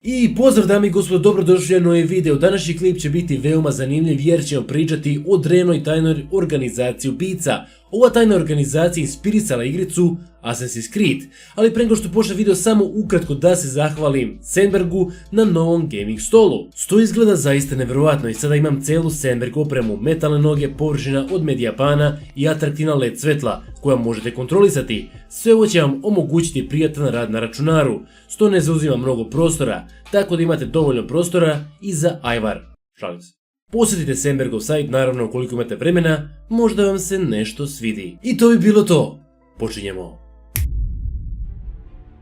I pozdrav dame i gospodo, dobrodošli u novi video. Današnji klip će biti veoma zanimljiv jer ćemo pričati o drevnoj tajnoj organizaciji ubica. Ova tajna organizacija inspirisala igricu Assassin's Creed, ali pre nego što počne video samo ukratko da se zahvalim Sandbergu na novom gaming stolu. Sto izgleda zaista nevjerojatno i sada imam celu Sandberg opremu, metalne noge, površina od medijapana i atraktivna LED svetla koja možete kontrolisati. Sve ovo će vam omogućiti prijatan rad na računaru, sto ne zauzima mnogo prostora, tako da imate dovoljno prostora i za ajvar. Šalim se. Posjetite Sandbergov sajt, naravno ukoliko imate vremena, možda vam se nešto svidi. I to bi bilo to. Počinjemo.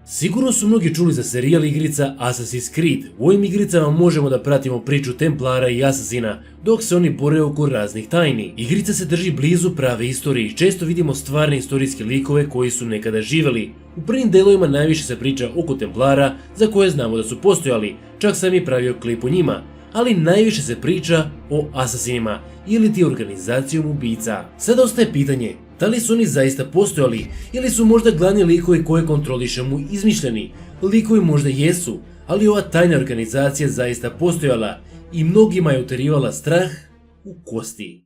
Sigurno su mnogi čuli za serijal igrica Assassin's Creed. U ovim igricama možemo da pratimo priču Templara i Asasina dok se oni bore oko raznih tajni. Igrica se drži blizu prave istorije i često vidimo stvarne istorijske likove koji su nekada živjeli. U prvim delovima najviše se priča oko Templara za koje znamo da su postojali, čak sam i pravio klip o njima. Ali najviše se priča o asasinima ili ti organizacijom ubica. Sada ostaje pitanje, da li su oni zaista postojali ili su možda glavni likovi koje kontrolišemo izmišljeni. Likovi možda jesu, ali ova tajna organizacija zaista postojala i mnogima je uterivala strah u kosti.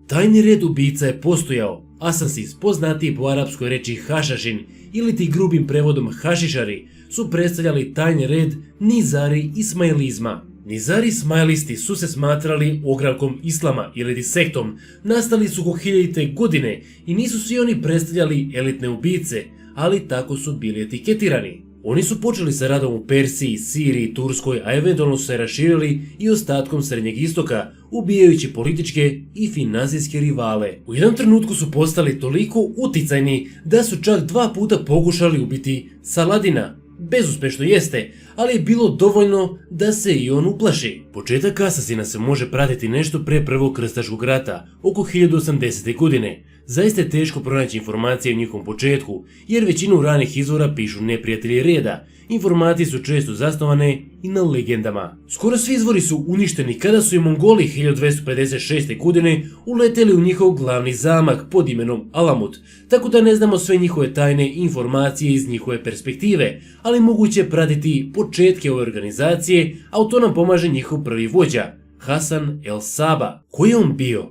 Tajni red ubica je postojao. Assassins, poznatiji po arapskoj reči hašašin ili ti grubim prevodom hašišari, su predstavljali tajni red Nizari Ismailizma. Nizari Ismailisti su se smatrali ogrankom islama ili ti sektom, nastali su oko 1000. godine i nisu svi oni predstavljali elitne ubice, ali tako su bili etiketirani. Oni su počeli sa radom u Persiji, Siriji, Turskoj, a eventualno su se raširili i ostatkom Srednjeg istoka, ubijajući političke i financijske rivale. U jednom trenutku su postali toliko uticajni da su čak 2 puta pokušali ubiti Saladina. Bezuspešno jeste, ali je bilo dovoljno da se i on uplaši. Početak Asasina se može pratiti nešto pre Prvog krstaškog rata, oko 1080. godine. Zaista je teško pronaći informacije o njihovom početku, jer većinu ranih izvora pišu neprijatelji reda. Informacije su često zasnovane i na legendama. Skoro svi izvori su uništeni kada su i Mongoli 1256. godine uleteli u njihov glavni zamak pod imenom Alamut, tako da ne znamo sve njihove tajne informacije iz njihove perspektive, ali moguće je pratiti početke ove organizacije, a u to nam pomaže njihov prvi vođa, Hasan el Saba. Koji je on bio?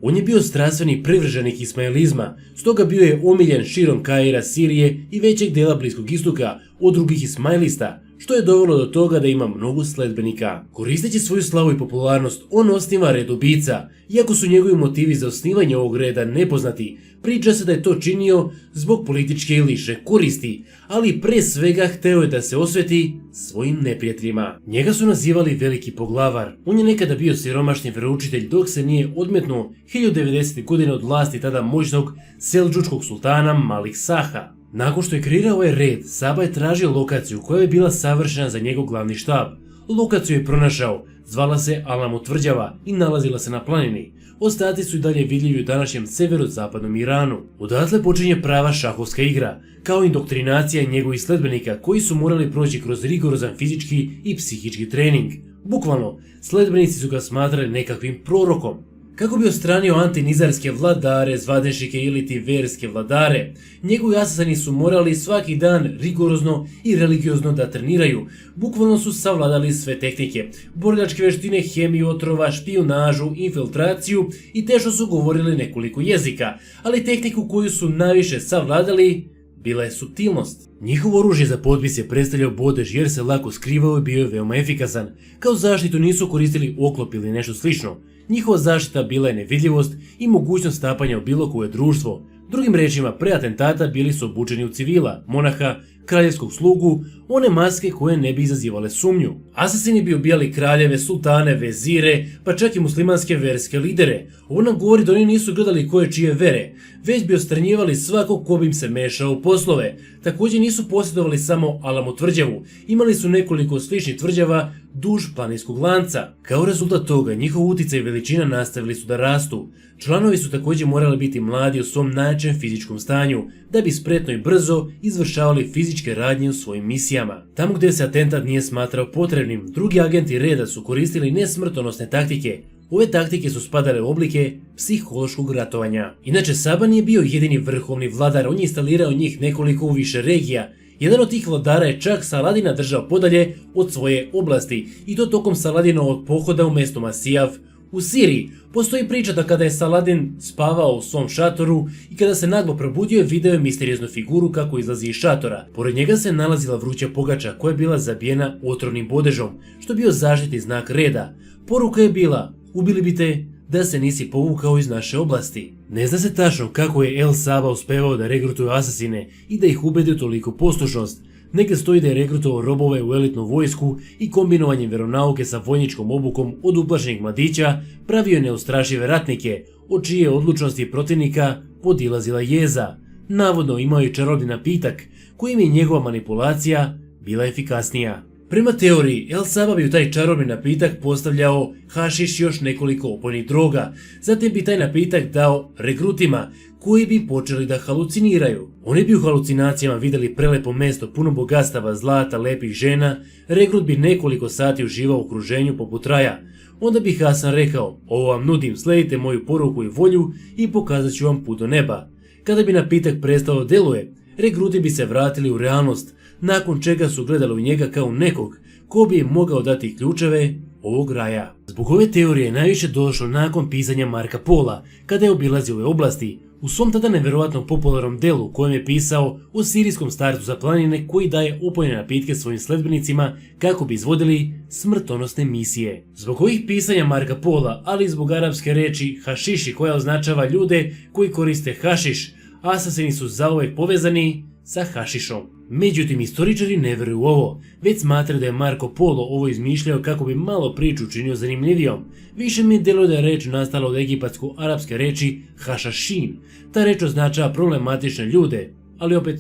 On je bio strastveni privrženik ismailizma, stoga bio je omiljen širom Kaira, Sirije i većeg dela Bliskog istoka od drugih ismailista, što je dovelo do toga da ima mnogo sledbenika. Koristeći svoju slavu i popularnost, on osniva red ubica. Iako su njegovi motivi za osnivanje ovog reda nepoznati, priča se da je to činio zbog političke i lične koristi, ali pre svega hteo je da se osveti svojim neprijateljima. Njega su nazivali veliki poglavar. On je nekada bio siromašni veroučitelj dok se nije odmetnuo 1090. godine od vlasti tada moćnog Seldžučkog sultana Malik Saha. Nakon što je kreirao ovaj red, Saba je tražio lokaciju koja je bila savršena za njegov glavni štab. Lokaciju je pronašao, zvala se Alamut tvrđava i nalazila se na planini. Ostatci su i dalje vidljivi u današnjem severozapadnom Iranu. Odatle počinje prava šahovska igra, kao indoktrinacija njegovih sledbenika koji su morali proći kroz rigorozan fizički i psihički trening. Bukvalno, sledbenici su ga smatrali nekakvim prorokom. Kako bi odstranio antinizarske vladare, zvadešike ili ti verske vladare, njegovi asasini su morali svaki dan rigorozno i religiozno da treniraju. Bukvalno su savladali sve tehnike, borilačke veštine, hemiju otrova, špijunažu, infiltraciju i teško su govorili nekoliko jezika, ali tehniku koju su najviše savladali bila je suptilnost. Njihovo oružje za potpis je predstavljao bodež jer se lako skrivao i bio je veoma efikasan. Kao zaštitu nisu koristili oklop ili nešto slično. Njihova zaštita bila je nevidljivost i mogućnost stapanja u bilo koje društvo. Drugim rečima, pre atentata bili su obučeni u civila, monaha, kraljevskog slugu, one maske koje ne bi izazivale sumnju. Asasini bi ubijali kraljeve, sultane, vezire, pa čak i muslimanske verske lidere. Ovo nam govori da oni nisu gledali koje čije vere, već bi odstranjivali svakog ko bi im se mešao u poslove. Također nisu posjedovali samo Alamut tvrđavu, imali su nekoliko sličnih tvrđava duž planinskog lanca. Kao rezultat toga, njihov uticaj i veličina nastavili su da rastu. Članovi su također morali biti mladi u svom najjačem fizičkom stanju, da bi spretno i brzo izvršavali fizičke radnje u svojim misijama. Tamo gdje se atentat nije smatrao potrebnim, drugi agenti reda su koristili nesmrtonosne taktike. Ove taktike su spadale u oblike psihološkog ratovanja. Inače, Saba nije bio jedini vrhovni vladar, on je instalirao njih nekoliko u više regija Jedan od tih vladara je čak Saladina držao podalje od svoje oblasti i to tokom Saladinovog pohoda u mjesto Masijav u Siriji. Postoji priča da kada je Saladin spavao u svom šatoru i kada se naglo probudio, video je misterioznu figuru kako izlazi iz šatora. Pored njega se nalazila vruća pogača koja je bila zabijena otrovnim bodežom, što je bio zaštitni znak reda. Poruka je bila: ubili bi te da se nisi povukao iz naše oblasti. Ne zna se tačno kako je El Saba uspevao da regrutuje asasine i da ih ubedi u toliku poslušnost. Negdje stoji da je regrutovao robove u elitnu vojsku i kombinovanjem vjeronauke sa vojničkom obukom od uplašenih mladića pravio je neustrašive ratnike, od čije odlučnosti protivnika podilazila jeza. Navodno imao je čarobni napitak kojim je njegova manipulacija bila efikasnija. Prema teoriji, El Saba bi u taj čarobni napitak postavljao hašiš i još nekoliko opojnih droga, zatim bi taj napitak dao regrutima koji bi počeli da haluciniraju. Oni bi u halucinacijama vidjeli prelepo mesto puno bogatstava, zlata, lepih žena, regrut bi nekoliko sati uživao u okruženju poput raja. Onda bi Hasan rekao: ovo vam nudim, slijedite moju poruku i volju i pokazat ću vam put do neba. Kada bi napitak prestao da deluje, regruti bi se vratili u realnost, nakon čega su gledali u njega kao nekog ko bi im mogao dati ključeve ovog raja. Zbog ove teorije najviše došlo nakon pisanja Marka Pola, kada je obilazio ove oblasti. U svom tada nevjerojatno popularnom delu u kojem je pisao o sirijskom starcu za planine koji daje opojne napitke svojim sledbenicima kako bi izvodili smrtonosne misije. Zbog ovih pisanja Marka Pola, ali i zbog arapske reči hašiši koja označava ljude koji koriste hašiš, asasini su zauvek povezani sa hašišom. Međutim, istoričari ne vjeruju u ovo, već smatraju da je Marko Polo ovo izmišljao kako bi malo priču učinio zanimljivijom. Više mi djeluje da je reč nastala od egipatsko-arapske reči hašašin. Ta reč označava problematične ljude, ali opet,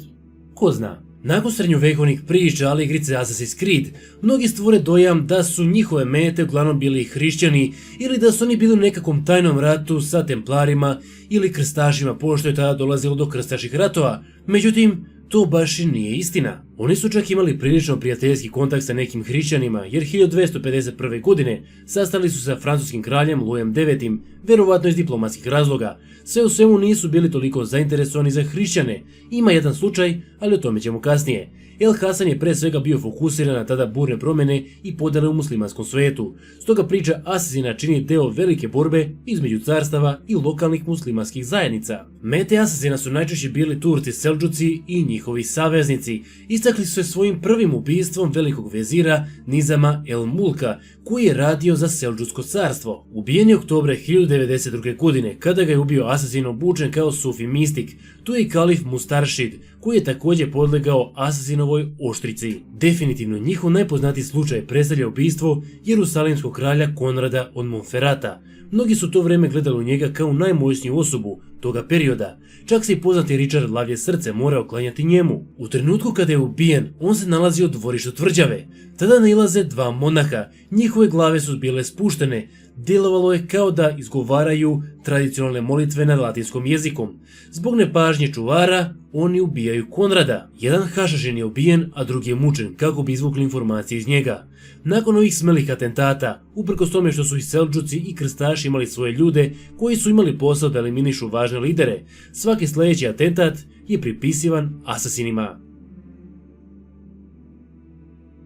ko zna. Nakon srednjovekovnih priča, ali igrice Assassin's Creed, mnogi stvore dojam da su njihove mete uglavnom bili hrišćani ili da su oni bili u nekakvom tajnom ratu sa templarima ili krstašima, pošto je tada dolazilo do krstaških ratova. Međutim, to baš i nije istina. Oni su čak imali prilično prijateljski kontakt sa nekim hrišćanima, jer 1251. godine sastali su sa francuskim kraljem Louisom IX, vjerovatno iz diplomatskih razloga. Sve u svemu nisu bili toliko zainteresovani za hrišćane. Ima jedan slučaj, ali o tome ćemo kasnije. El Hasan je pre svega bio fokusiran na tada burne promjene i podjele u muslimanskom svijetu. Stoga priča asasina čini deo velike borbe između carstava i lokalnih muslimanskih zajednica. Mete asasina su najčešće bili Turci, Selđuci i njihovi saveznici. Istakli su se svojim prvim ubistvom velikog vezira Nizama el Mulka, koji je radio za Selđutsko carstvo. Ubijen je oktobra 1092. godine kada ga je ubio asasin obučen kao sufi mistik. Tu je i kalif Mustaršid, koji je također podlegao asasinovoj oštrici. Definitivno njihov najpoznatiji slučaj predstavlja ubistvo jerusalimskog kralja Konrada od Monferata. Mnogi su to vrijeme gledali u njega kao najmoćniju osobu toga perioda. Čak se i poznati Richard Lavje srce morao klanjati njemu. U trenutku kada je ubijen, on se nalazio u dvorištu tvrđave. Tada nailaze dva monaha, njihove glave su bile spuštene. Djelovalo je kao da izgovaraju tradicionalne molitve na latinskom jezikom. Zbog nepažnje čuvara, oni ubijaju Konrada. Jedan hašašin je ubijen, a drugi je mučen kako bi izvukli informacije iz njega. Nakon ovih smelih atentata, uprkos tome što su i Selđuci i krstaši imali svoje ljude koji su imali posao da eliminišu važne lidere, svaki sljedeći atentat je pripisivan asasinima.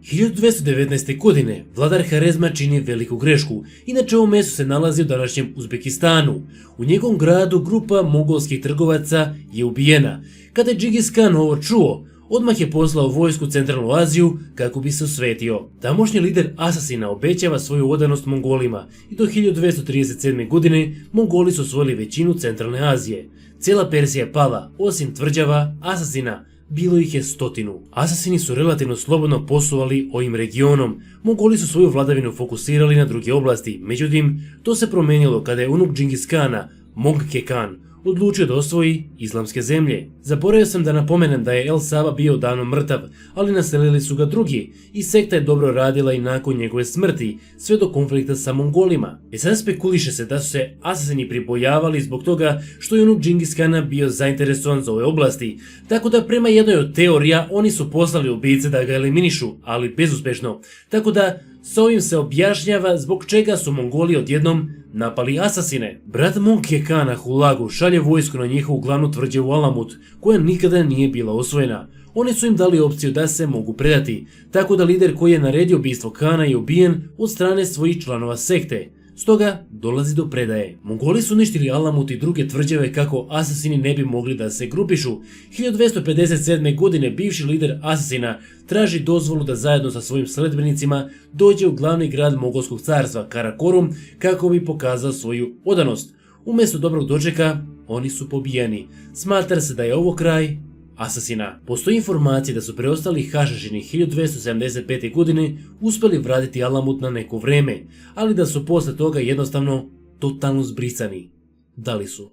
1219. godine vladar Harezma čini veliku grešku, inače ovo mjesto se nalazi u današnjem Uzbekistanu. U njegovom gradu grupa mogolskih trgovaca je ubijena. Kada je Džingis Khan ovo čuo, odmah je poslao vojsku u Centralnu Aziju kako bi se osvetio. Tamošnji lider asasina obećava svoju odanost Mongolima i do 1237. godine Mongoli su osvojili većinu Centralne Azije. Cijela Persija je pala, osim tvrđava asasina. Bilo ih je 100. Asasini su relativno slobodno poslovali ovim regionom. Mongoli su svoju vladavinu fokusirali na druge oblasti, međutim, to se promijenilo kada je unuk Džingis Khana, Mongke Khan, odlučio da osvoji islamske zemlje. Zaboravio sam da napomenem da je El Saba bio davno mrtav, ali naselili su ga drugi i sekta je dobro radila i nakon njegove smrti, sve do konflikta sa Mongolima. Sada spekuliše se da su se asasini pribojavali zbog toga što je unuk Džingis Khana bio zainteresovan za ove oblasti, tako da prema jednoj od teorija oni su poslali ubice da ga eliminišu, ali bezuspješno, tako da s ovim se objašnjava zbog čega su Mongoli odjednom napali asasine. Brat Mongke Khana Hulagu šalje vojsku na njihovu glavnu tvrđavu Alamut, koja nikada nije bila osvojena. Oni su im dali opciju da se mogu predati, tako da lider koji je naredio ubistvo Kana je ubijen od strane svojih članova sekte. Stoga dolazi do predaje. Mongoli su uništili Alamut i druge tvrđave kako asasini ne bi mogli da se grupišu. 1257. godine bivši lider asasina traži dozvolu da zajedno sa svojim sledbenicima dođe u glavni grad Mogolskog carstva Karakorum kako bi pokazao svoju odanost. Umjesto dobrog dočeka, oni su pobijeni. Smatra se da je ovo kraj asasina. Postoji informacija da su preostali Hašhašini 1275. godine uspjeli vratiti Alamut na neko vreme, ali da su posle toga jednostavno totalno zbrisani. Da li su?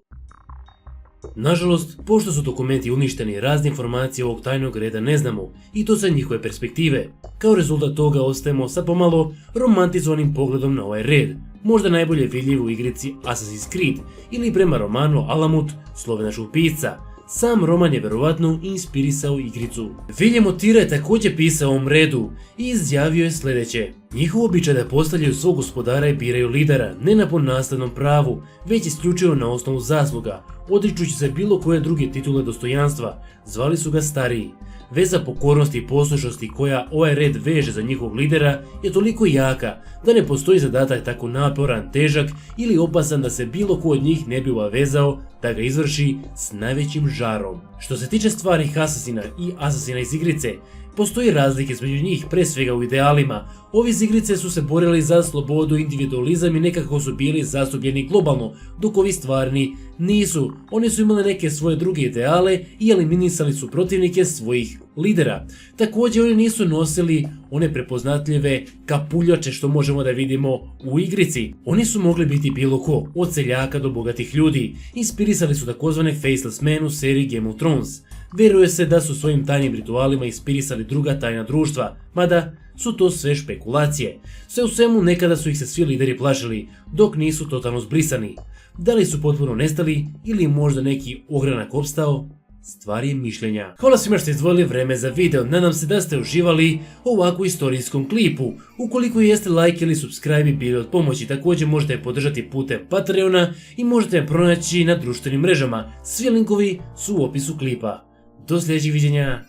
Nažalost, pošto su dokumenti uništeni, razne informacije ovog tajnog reda ne znamo, i to sa njihove perspektive. Kao rezultat toga ostajemo sa pomalo romantizovanim pogledom na ovaj red, možda najbolje vidljiv u igrici Assassin's Creed ili prema romanu Alamut slovenačkog pisca. Sam roman je verovatno inspirisao igricu. Viljem Otira je također pisao o ovom redu i izjavio je sljedeće. Njihov običaj da postavljaju svog gospodara i biraju lidera, ne na ponaslednom pravu, već isključivo na osnovu zasluga, odričući se bilo koje druge titule dostojanstva. Zvali su ga stariji. Veza pokornosti i poslušnosti koja ovaj red veže za njihovog lidera je toliko jaka da ne postoji zadatak tako naporan, težak ili opasan da se bilo ko od njih ne bi obavezao da ga izvrši s najvećim žarom. Što se tiče stvarnih asasina i asasina iz igrice, postoji razlike između njih, pre svega u idealima. Ovi iz igrice su se borili za slobodu, individualizam i nekako su bili zastupljeni globalno, dok ovi stvarni nisu. Oni su imali neke svoje druge ideale i eliminisali su protivnike svojih lidera. Također oni nisu nosili one prepoznatljive kapuljače što možemo da vidimo u igrici. Oni su mogli biti bilo ko, od seljaka do bogatih ljudi. Inspirisali su takozvane Faceless Men u seriji Game of Thrones. Vjeruje se da su svojim tajnim ritualima inspirisali druga tajna društva, mada su to sve špekulacije. Sve u svemu nekada su ih se svi lideri plašili, dok nisu totalno zbrisani. Da li su potpuno nestali ili možda neki ogranak opstao? Stvar je mišljenja. Hvala svima što ste izdvojili vreme za video, nadam se da ste uživali u ovakvu istorijskom klipu. Ukoliko jeste, like ili subscribe bi bili od pomoći, također možete je podržati putem Patreona i možete je pronaći na društvenim mrežama. Svi linkovi su u opisu klipa. Do sljedećeg viđenja,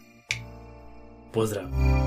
pozdrav!